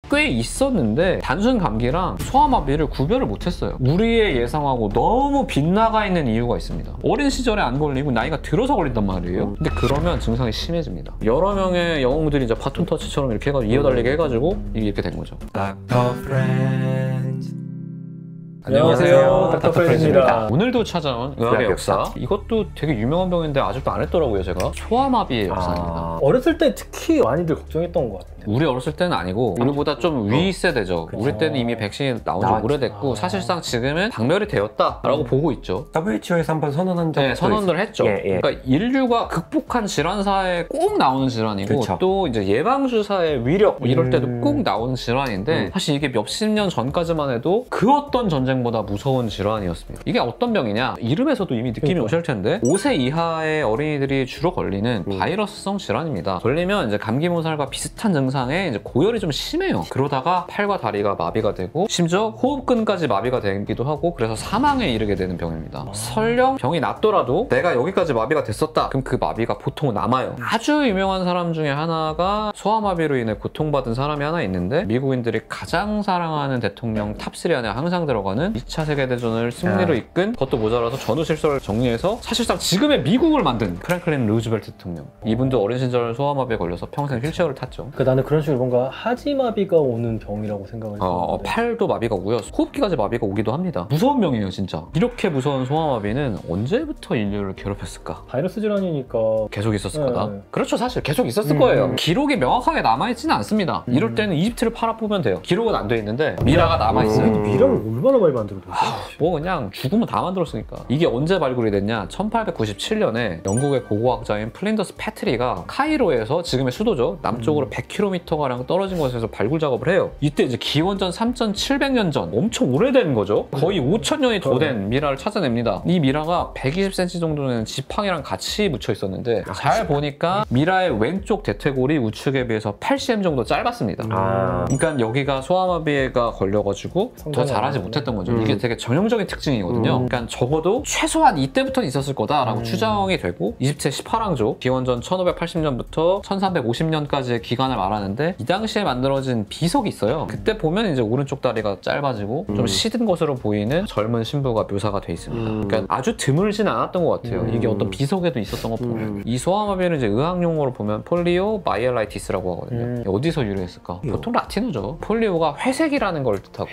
꽤 있었는데 단순 감기랑 소아마비를 구별을 못했어요. 우리의 예상하고 너무 빗나가 있는 이유가 있습니다. 어린 시절에 안 걸리고 나이가 들어서 걸린단 말이에요. 근데 그러면 증상이 심해집니다. 여러 명의 영웅들이 이제 바톤 터치처럼 이렇게 해가지고 이어달리게 해가지고 이게 이렇게 된 거죠. 안녕하세요. 닥터 프렌즈입니다. 오늘도 찾아온 의학의 역사. 이것도 되게 유명한 병인데 아직도 안 했더라고요, 제가. 소아마비의 역사입니다. 어렸을 때 특히 많이들 걱정했던 것 같아요. 우리 어렸을 때는 아니고 우리보다 좀 위 세대죠. 그쵸. 우리 때는 이미 백신이 나온 지 오래됐고 사실상 지금은 박멸이 되었다라고 보고 있죠. WHO에서 한번 선언한 적도 선언을 했죠. 그러니까 인류가 극복한 질환사에 꼭 나오는 질환이고 또 이제 예방주사의 위력 이럴 때도 꼭 나오는 질환인데 사실 이게 몇십 년 전까지만 해도 그 어떤 전쟁보다 무서운 질환이었습니다. 이게 어떤 병이냐? 이름에서도 이미 느낌이 오실 텐데 5세 이하의 어린이들이 주로 걸리는 바이러스성 질환입니다. 걸리면 이제 감기 몸살과 비슷한 증상에 이제 고열이 좀 심해요. 그러다가 팔과 다리가 마비가 되고 심지어 호흡근까지 마비가 되기도 하고 그래서 사망에 이르게 되는 병입니다. 설령 병이 낫더라도 내가 여기까지 마비가 됐었다. 그럼 그 마비가 보통 남아요. 아주 유명한 사람 중에 하나가 소아마비로 인해 고통받은 사람이 하나 있는데 미국인들이 가장 사랑하는 대통령 탑3 안에 항상 들어가는 2차 세계대전을 승리로 이끈 그것도 모자라서 전후 실설을 정리해서 사실상 지금의 미국을 만든 프랭클린 루즈벨트 대통령. 이분도 어린 시절 소아마비에 걸려서 평생 휠체어를 탔죠. 나는 그런 식으로 뭔가 하지마비가 오는 병이라고 생각을 했었는데 팔도 마비가 오고요. 호흡기까지 마비가 오기도 합니다. 무서운 병이에요, 진짜. 이렇게 무서운 소아마비는 언제부터 인류를 괴롭혔을까? 바이러스 질환이니까 계속 있었을 거다. 그렇죠, 사실 계속 있었을 거예요. 기록이 명확하게 남아있지는 않습니다. 이럴 때는 이집트를 팔아보면 돼요. 기록은 안 돼 있는데 미라가 남아있어요. 미라를 얼마나 많이 만들어뒀어요? 뭐 그냥 죽으면 다 만들었으니까. 이게 언제 발굴이 됐냐? 1897년에 영국의 고고학자인 플린더스 패트리가 카이로에서 지금의 수도죠. 남쪽으로 100km가량 떨어진 곳에서 발굴 작업을 해요. 이때 이제 기원전 3700년 전 엄청 오래된 거죠. 거의 5000년이 더 된 미라를 찾아냅니다. 이 미라가 120cm 정도 되는 지팡이랑 같이 묻혀 있었는데 잘 보니까 미라의 왼쪽 대퇴골이 우측에 비해서 8cm 정도 짧았습니다. 그러니까 여기가 소아마비가 걸려가지고 더 자라지 못했던 거죠. 이게 되게 전형적인 특징이거든요. 그러니까 적어도 최소한 이때부터는 있었을 거다라고 추정이 되고 이집트의 18왕조 기원전 1580년부터 1350년까지의 기간을 말하는데 이 당시에 만들어진 비석이 있어요. 그때 보면 이제 오른쪽 다리가 짧아지고 좀 시든 것으로 보이는 젊은 신부가 묘사가 돼 있습니다. 그러니까 아주 드물진 않았던 것 같아요. 이게 어떤 비석에도 있었던 것 보면. 이 소아마비는 이제 의학용어로 보면 폴리오 마이엘라이티스라고 하거든요. 어디서 유래했을까? 보통 라틴어죠. 폴리오가 회색이라는 걸 뜻하고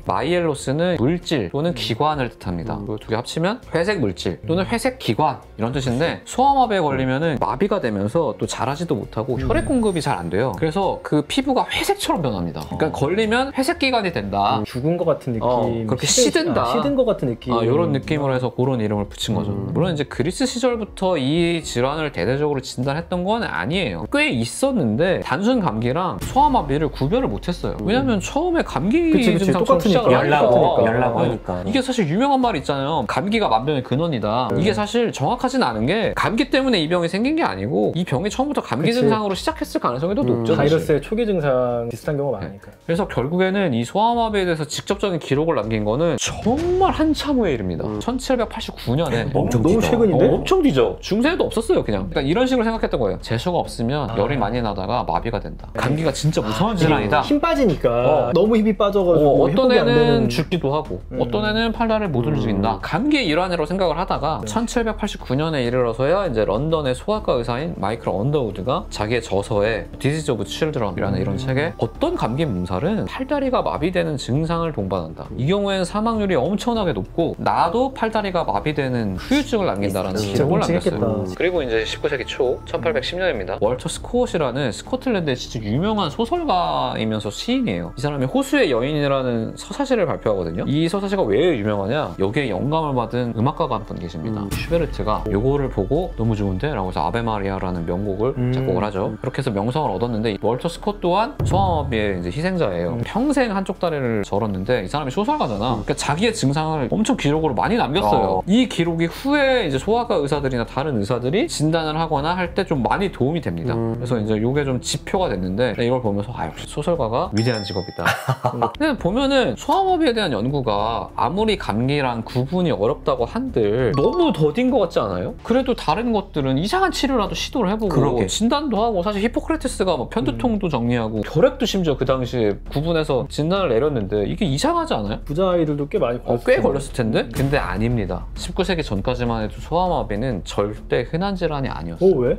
마이엘로스는 물질 또는 기관을 뜻합니다. 이 두 개 합치면 회색 물질 또는 회색 기관 이런 뜻인데 소아마비에 걸리면은 마비가 되면서 또 자라지도 못하고 혈액 공급이 잘 안 돼요. 그래서 그 피부가 회색처럼 변합니다. 그러니까 걸리면 회색 기관이 된다. 죽은 것 같은 느낌. 그렇게 시든다. 시든 것 같은 느낌. 이런 느낌으로 해서 그런 이름을 붙인 거죠. 물론 이제 그리스 시절부터 이 질환을 대대적으로 진단했던 건 아니에요. 꽤 있었는데 단순 감기랑 소아마비를 구별을 못했어요. 왜냐면 처음에 감기 증상처럼 시작을 열나고 하니까. 이게 사실 유명한 말이 있잖아요. 감기가 만병의 근원이다. 이게 사실 정확하진 않은 게 감기 때문에 이 병이 생긴 게 아니고 이 병이 처음부터 감기 증상으로 시작했을 가능성이 더 높죠. 바이러스의 초기 증상 비슷한 경우가 많으니까. 그래서 결국에는 이 소아마비에 대해서 직접적인 기록을 남긴 거는 정말 한참 후에 이릅니다. 1789년에 너무 최근인데? 엄청 뒤죠. 중세에도 없었어요, 그냥. 그러니까 이런 식으로 생각했던 거예요. 재수가 없으면 열이 많이 나다가 마비가 된다. 감기가 진짜 무서운 질환이다. 힘 빠지니까 너무 힘이 빠져가지고 어떤 애는 죽기도 하고 어떤 애는 팔다리를 못 움직인다. 감기의 일환이라고 생각을 하다가 1789년에 이르러서야 이제 런던의 소아과 의사인 마이클 언더우드가 자기의 저서에 디지즈 오브 칠드런이라는 이런 책에 어떤 감기 몸살은 팔다리가 마비되는 증상을 동반한다. 이 경우에는 사망률이 엄청나게 높고 나도 팔다리가 마비되는 후유증을 남긴다라는 기록을 남겼어요. 그리고 이제 19세기 초 1810년입니다. 월터 스콧이라는 스코틀랜드의 진짜 유명한 소설가이면서 시인이에요. 이 사람이 호수의 여인이라는 서사시를 발표하거든요. 이 서사시가 왜 유명하냐? 여기에 영감을 받은 음악가가 한 분 계십니다. 슈베르트가 요거를 보고 너무 좋은데? 라고 해서 아베 마리아라는 명곡을 작곡을 하죠. 그렇게 해서 명성을 얻었는데 월터 스콧 또한 소아마비의 이제 희생자예요. 평생 한쪽 다리를 절었는데 이 사람이 소설가잖아. 그러니까 자기의 증상을 엄청 기록으로 많이 남겼어요. 이 기록이 후에 이제 소아과 의사들이나 다른 의사들이 진단을 하거나 할 때 좀 많이 도움이 됩니다. 그래서 이제 이게 좀 지표가 됐는데 이걸 보면서 역시 소설가가 위대한 직업이다. 근데 보면은 소아마비에 대한 연구가 아무리 감기랑 구분이 어렵다고 한들 너무 더딘 것 같지 않아요? 그래도 다른 것들은 이상한 치료라도 시도를 해보고 진단도 하고 사실 히포크라테스가 뭐 편두 폐두통도 정리하고 결핵도 심지어 그 당시에 구분해서 진단을 내렸는데 이게 이상하지 않아요? 부자 아이들도 꽤 많이 꽤 걸렸을 텐데? 근데 아닙니다. 19세기 전까지만 해도 소아마비는 절대 흔한 질환이 아니었어요. 왜?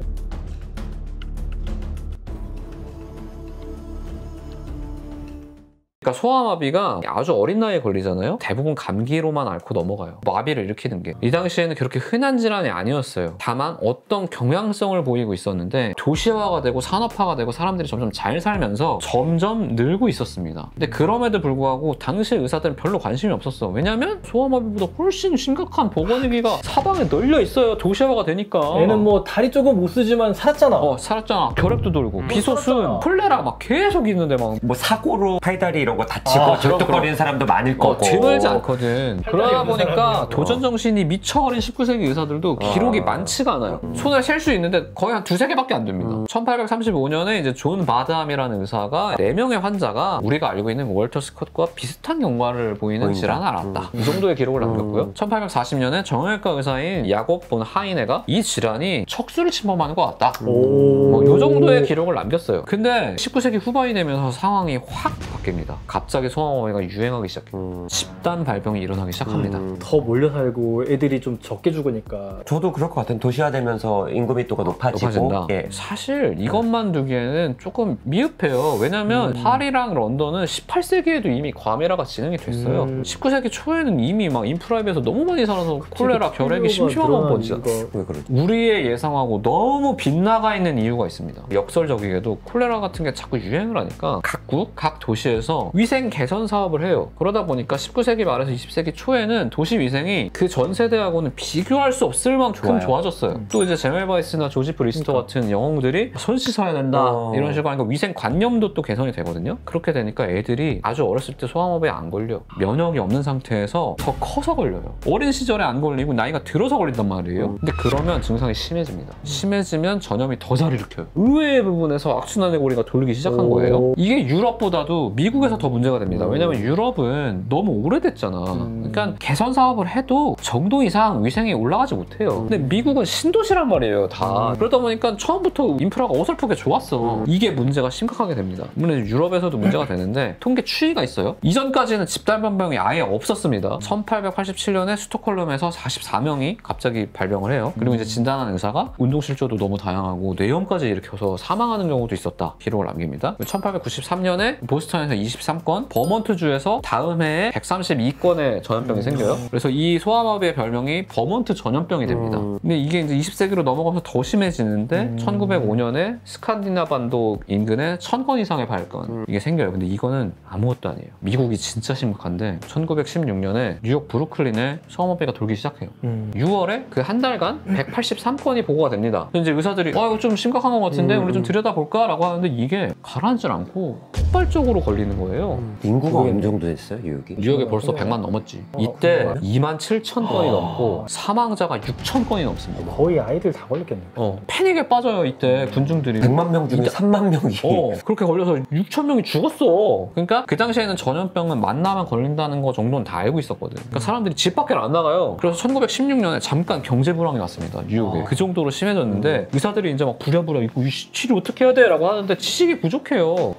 그러니까 소아마비가 아주 어린 나이에 걸리잖아요. 대부분 감기로만 앓고 넘어가요. 마비를 일으키는 게. 이 당시에는 그렇게 흔한 질환이 아니었어요. 다만 어떤 경향성을 보이고 있었는데 도시화가 되고 산업화가 되고 사람들이 점점 잘 살면서 점점 늘고 있었습니다. 근데 그럼에도 불구하고 당시 의사들은 별로 관심이 없었어. 왜냐면 소아마비보다 훨씬 심각한 보건위기가 사방에 널려 있어요. 도시화가 되니까. 얘는 뭐 다리 조금 못 쓰지만 살았잖아. 살았잖아. 결핵도 돌고 비소순, 살았잖아. 콜레라 막 계속 있는데 막 뭐 사고로 팔다리 이런 거 다치고 절뚝거리는 사람도 많을 거고. 드물지 않거든. 그러다 보니까 도전 정신이 미쳐버린 19세기 의사들도 기록이 많지가 않아요. 손에 셀 수 있는데 거의 한 두세 개밖에 안 됩니다. 1835년에 이제 존 바드함이라는 의사가 4명의 환자가 우리가 알고 있는 월터 스콧과 비슷한 경과를 보이는 질환을 알았다. 이 정도의 기록을 남겼고요. 1840년에 정형외과 의사인 야곱 본 하이네가 이 질환이 척수를 침범하는 것 같다. 뭐 이 정도의 기록을 남겼어요. 근데 19세기 후반이 되면서 상황이 확 바뀝니다. 갑자기 소아마비가 유행하기 시작해요. 집단 발병이 일어나기 시작합니다. 더 몰려 살고 애들이 좀 적게 죽으니까. 저도 그럴 것 같아요. 도시화되면서 인구密도가 높아지고. 높아진다. 예. 사실 이것만 두기에는 조금 미흡해요. 왜냐면 파리랑 런던은 18세기에도 이미 과메라가 진행이 됐어요. 19세기 초에는 이미 막 인프라에 비해서 너무 많이 살아서 콜레라, 결핵이 심심하면 번지잖아. 왜 그러지? 우리의 예상하고 너무 빗나가 있는 이유가 있습니다. 역설적이게도 콜레라 같은 게 자꾸 유행을 하니까 각국, 각 도시에서 위생 개선 사업을 해요. 그러다 보니까 19세기 말에서 20세기 초에는 도시 위생이 그 전 세대하고는 비교할 수 없을 만큼 좋아졌어요. 또 이제 제멜바이스나 조지 브리스터 같은 영웅들이 손 씻어야 된다 이런 식으로 하니까 위생 관념도 또 개선이 되거든요. 그렇게 되니까 애들이 아주 어렸을 때 소아마비에 안 걸려. 면역이 없는 상태에서 더 커서 걸려요. 어린 시절에 안 걸리고 나이가 들어서 걸린단 말이에요. 근데 그러면 증상이 심해집니다. 심해지면 전염이 더 잘 일으켜요. 의외의 부분에서 악순환의 고리가 돌기 시작한 거예요. 이게 유럽보다도 미국에서 더 문제가 됩니다. 왜냐면 유럽은 너무 오래됐잖아. 그러니까 개선 사업을 해도 정도 이상 위생이 올라가지 못해요. 근데 미국은 신도시란 말이에요, 다. 그러다 보니까 처음부터 인프라가 어설프게 좋았어. 이게 문제가 심각하게 됩니다. 물론 유럽에서도 문제가 되는데 통계 추이가 있어요. 이전까지는 집단 발병이 아예 없었습니다. 1887년에 스톡홀름에서 44명이 갑자기 발병을 해요. 그리고 이제 진단한 의사가 운동실조도 너무 다양하고 뇌염까지 일으켜서 사망하는 경우도 있었다. 기록을 남깁니다. 1893년에 보스턴에서 23건, 버먼트주에서 다음 해에 132건의 전염병이 생겨요. 그래서 이 소아마비의 별명이 버먼트 전염병이 됩니다. 근데 이게 이제 20세기로 넘어가면서 더 심해지는데 1905년에 스칸디나반도 인근에 1000건 이상의 발건 이게 생겨요. 근데 이거는 아무것도 아니에요. 미국이 진짜 심각한데 1916년에 뉴욕 브루클린에 소아마비가 돌기 시작해요. 6월에 그 한 달간 183건이 보고가 됩니다. 이제 의사들이 이거 좀 심각한 것 같은데 우리 좀 들여다볼까? 라고 하는데 이게 가라앉질 않고 폭발적으로 걸리는 거예요. 인구가 어느 정도 됐어요, 뉴욕이? 뉴욕에 벌써 100만 넘었지. 이때 27,000건이 넘고 사망자가 6,000건이 넘습니다. 거의 아이들 다 걸렸겠네. 패닉에 빠져요, 이때 군중들이. 100만 명 중에 3만 명이. 그렇게 걸려서 6,000명이 죽었어. 그러니까 그 당시에는 전염병은 만나면 걸린다는 거 정도는 다 알고 있었거든. 그러니까 사람들이 집 밖에 안 나가요. 그래서 1916년에 잠깐 경제 불황이 왔습니다, 뉴욕에. 그 정도로 심해졌는데 의사들이 이제 막 부랴부랴 이거 치료 어떻게 해야 돼? 라고 하는데 지식이 부족해요.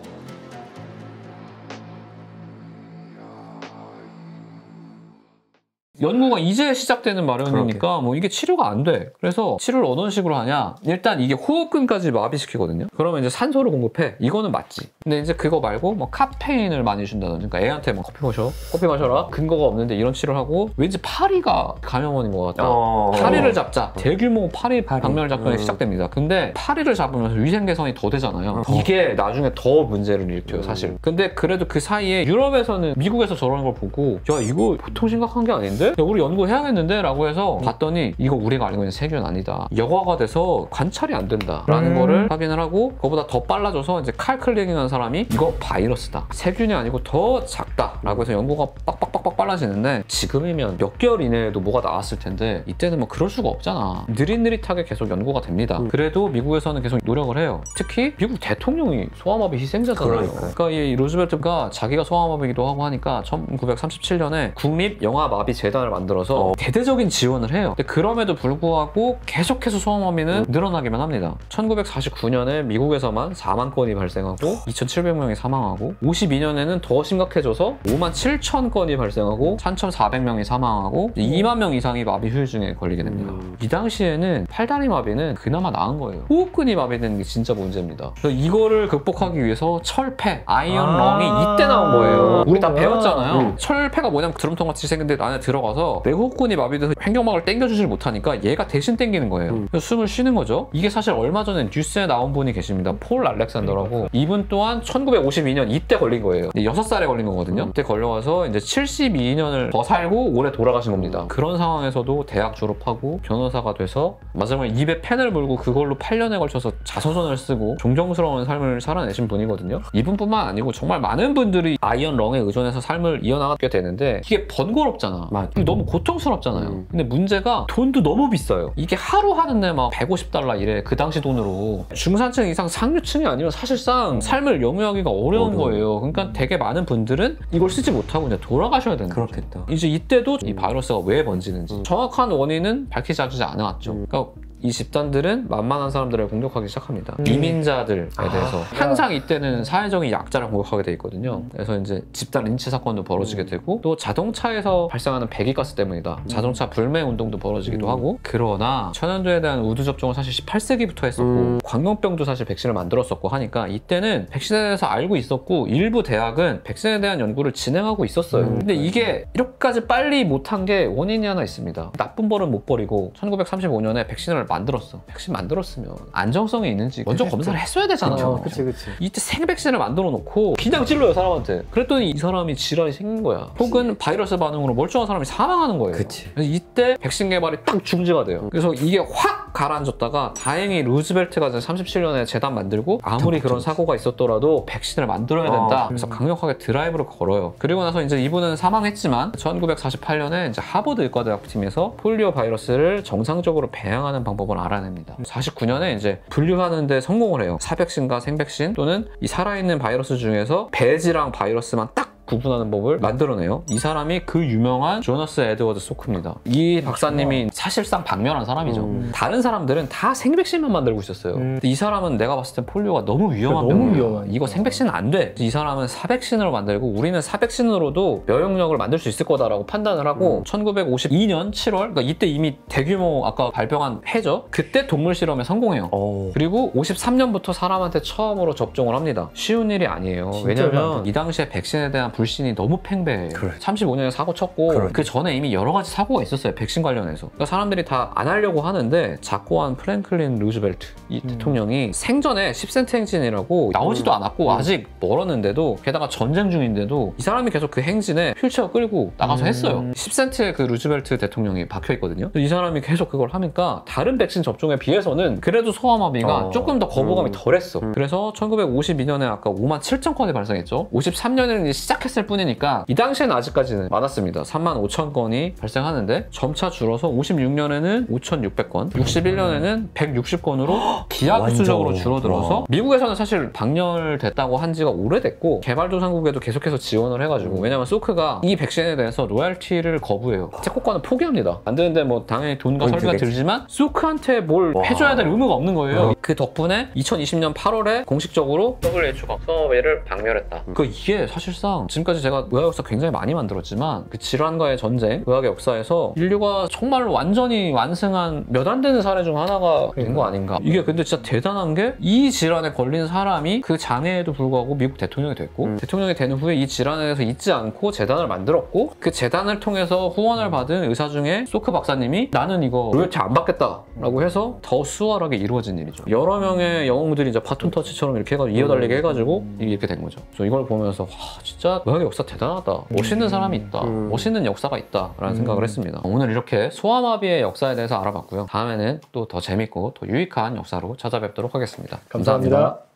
연구가 이제 시작되는 마련이니까 뭐 이게 치료가 안 돼. 그래서 치료를 어떤 식으로 하냐? 일단 이게 호흡근까지 마비시키거든요. 그러면 이제 산소를 공급해. 이거는 맞지. 근데 이제 그거 말고 뭐 카페인을 많이 준다든지, 그러니까 애한테 뭐 커피 마셔라. 근거가 없는데 이런 치료를 하고 왠지 파리가 감염원인 것 같다. 파리를 잡자. 대규모 파리 박멸 작전이 시작됩니다. 근데 파리를 잡으면서 위생 개선이 더 되잖아요. 이게 나중에 더 문제를 일으켜요, 사실. 근데 그래도 그 사이에 유럽에서는 미국에서 저러는 걸 보고 야, 이거 보통 심각한 게 아닌데? 야, 우리 연구해야겠는데? 라고 해서 봤더니 이거 우리가 알고 있는 세균 아니다. 여과가 돼서 관찰이 안 된다. 라는 거를 확인을 하고 그거보다 더 빨라져서 이제 칼 클리닝한 사람이 이거 바이러스다. 세균이 아니고 더 작다. 라고 해서 연구가 빡빡빡빡 빨라지는데 지금이면 몇 개월 이내에도 뭐가 나왔을 텐데 이때는 뭐 그럴 수가 없잖아. 느릿느릿하게 계속 연구가 됩니다. 그래도 미국에서는 계속 노력을 해요. 특히 미국 대통령이 소아마비 희생자잖아요. 그러니까 이 루즈벨트가 자기가 소아마비기도 하고 하니까 1937년에 국립영아마비재단 재단을 만들어서 대대적인 지원을 해요. 근데 그럼에도 불구하고 계속해서 소아마비는 늘어나기만 합니다. 1949년에 미국에서만 4만 건이 발생하고 2,700명이 사망하고 52년에는 더 심각해져서 5만 7천 건이 발생하고 3,400명이 사망하고 2만 명 이상이 마비 후유증에 걸리게 됩니다. 이 당시에는 팔다리 마비는 그나마 나은 거예요. 호흡근이 마비되는 게 진짜 문제입니다. 그래서 이거를 극복하기 위해서 철폐, 아이언 렁이 이때 나온 거예요. 우리 다 배웠잖아요. 철폐가 뭐냐면 드럼통 같이 생긴데 안에 들어가서 내 호흡근이 마비돼서 횡격막을 당겨주질 못하니까 얘가 대신 당기는 거예요. 그래서 숨을 쉬는 거죠. 이게 사실 얼마 전에 뉴스에 나온 분이 계십니다. 폴 알렉산더라고. 이분 또한 1952년 이때 걸린 거예요. 6살에 걸린 거거든요. 그때 걸려가서 이제 72년을 더 살고 올해 돌아가신 겁니다. 그런 상황에서도 대학 졸업하고 변호사가 돼서 마지막에 입에 펜을 물고 그걸로 8년에 걸쳐서 자서전을 쓰고 존경스러운 삶을 살아내신 분이거든요. 이분뿐만 아니고 정말 많은 분들이 아이언 렁에 의존해서 삶을 이어나가게 되는데 이게 번거롭잖아. 너무 고통스럽잖아요. 근데 문제가 돈도 너무 비싸요. 이게 하루 하는데 막 $150 이래. 그 당시 돈으로. 중산층 이상 상류층이 아니면 사실상 삶을 영위하기가 어려운 거예요. 그러니까 되게 많은 분들은 이걸 쓰지 못하고 이제 돌아가셔야 되는 거죠. 그렇겠다. 이제 이때도 이 바이러스가 왜 번지는지 정확한 원인은 밝히지 않았죠. 그러니까 이 집단들은 만만한 사람들을 공격하기 시작합니다. 이민자들에 대해서 항상 이때는 사회적인 약자를 공격하게 돼 있거든요. 그래서 이제 집단 린치 사건도 벌어지게 되고 또 자동차에서 발생하는 배기가스 때문이다. 자동차 불매 운동도 벌어지기도 하고 그러나 천연두에 대한 우두 접종을 사실 18세기부터 했었고 광견병도 사실 백신을 만들었었고 하니까 이때는 백신에 대해서 알고 있었고 일부 대학은 백신에 대한 연구를 진행하고 있었어요. 근데 이게 이렇게까지 빨리 못한 게 원인이 하나 있습니다. 나쁜 벌은 못 버리고 1935년에 백신을 만들었어. 백신 만들었으면 안정성이 있는지 먼저 검사를 했어야 되잖아요. 그치. 이때 생백신을 만들어 놓고 그냥 찔러요 사람한테. 그랬더니 이 사람이 질환이 생긴 거야. 혹은 바이러스 반응으로 멀쩡한 사람이 사망하는 거예요. 그래서 이때 백신 개발이 딱 중지가 돼요. 그래서 이게 확 가라앉았다가 다행히 루즈벨트가 37년에 재단 만들고 아무리 그런 사고가 있었더라도 백신을 만들어야 된다. 그래서 강력하게 드라이브를 걸어요. 그리고 나서 이제 이분은 사망했지만 1948년에 이제 하버드 의과대학팀에서 폴리오 바이러스를 정상적으로 배양하는 방법을 알아냅니다. 49년에 이제 분류하는 데 성공을 해요. 사백신과 생백신 또는 이 살아있는 바이러스 중에서 배지랑 바이러스만 딱 구분하는 법을 만들어내요. 이 사람이 그 유명한 조너스 에드워드 소크입니다. 이 박사님이 사실상 박멸한 사람이죠. 다른 사람들은 다 생백신만 만들고 있었어요. 근데 이 사람은 내가 봤을 땐 폴리오가 너무 위험한 병이야. 이거 생백신 안 돼. 이 사람은 사백신으로 만들고 우리는 사백신으로도 면역력을 만들 수 있을 거다라고 판단을 하고 1952년 7월 그러니까 이때 이미 대규모 아까 발병한 해죠. 그때 동물 실험에 성공해요. 그리고 53년부터 사람한테 처음으로 접종을 합니다. 쉬운 일이 아니에요. 왜냐면 이 당시에 백신에 대한 불신이 너무 팽배해요. 35년에 사고 쳤고 그 전에 이미 여러 가지 사고가 있었어요. 백신 관련해서. 그러니까 사람들이 다 안 하려고 하는데 작고한 프랭클린 루즈벨트 이 대통령이 생전에 10센트 행진이라고 나오지도 않았고 아직 멀었는데도 게다가 전쟁 중인데도 이 사람이 계속 그 행진에 휠체어 끌고 나가서 했어요. 10센트의 그 루즈벨트 대통령이 박혀있거든요. 이 사람이 계속 그걸 하니까 다른 백신 접종에 비해서는 그래도 소아마비가 조금 더 거부감이 덜했어. 그래서 1952년에 아까 5만 7천 건이 발생했죠. 53년에는 시작했을 뿐이니까 이 당시에는 아직까지는 많았습니다. 3만 5천 건이 발생하는데 점차 줄어서 56년에는 5,600건, 61년에는 160건으로 기하급수적으로 줄어들어서 미국에서는 사실 박멸됐다고 한 지가 오래됐고 개발도상국에도 계속해서 지원을 해가지고 왜냐면 소크가 이 백신에 대해서 로얄티를 거부해요. 채권과는 포기합니다. 안 되는데 뭐 당연히 돈과 설비가 들지만 소크한테 뭘 해줘야 될 의무가 없는 거예요. 그 덕분에 2020년 8월에 공식적으로 WHO가 소아마비를 박멸했다. 이게 사실상 지금까지 제가 의학 역사 굉장히 많이 만들었지만 그 질환과의 전쟁, 의학의 역사에서 인류가 정말로 완전히 완승한 몇 안 되는 사례 중 하나가 된 거 아닌가. 이게 근데 진짜 대단한 게 이 질환에 걸린 사람이 그 장애에도 불구하고 미국 대통령이 됐고 대통령이 된 후에 이 질환에 대해서 잊지 않고 재단을 만들었고 그 재단을 통해서 후원을 받은 의사 중에 소크 박사님이 나는 이거 로열티 안 받겠다라고 해서 더 수월하게 이루어진 일이죠. 여러 명의 영웅들이 이제 바톤 터치처럼 이렇게 해가지고 이어달리게 해가지고 이렇게 된 거죠. 그래서 이걸 보면서 와 진짜 의학의 역사 대단하다. 멋있는 사람이 있다. 멋있는 역사가 있다. 라는 생각을 했습니다. 오늘 이렇게 소아마비의 역사에 대해서 알아봤고요. 다음에는 또 더 재밌고 더 유익한 역사로 찾아뵙도록 하겠습니다. 감사합니다.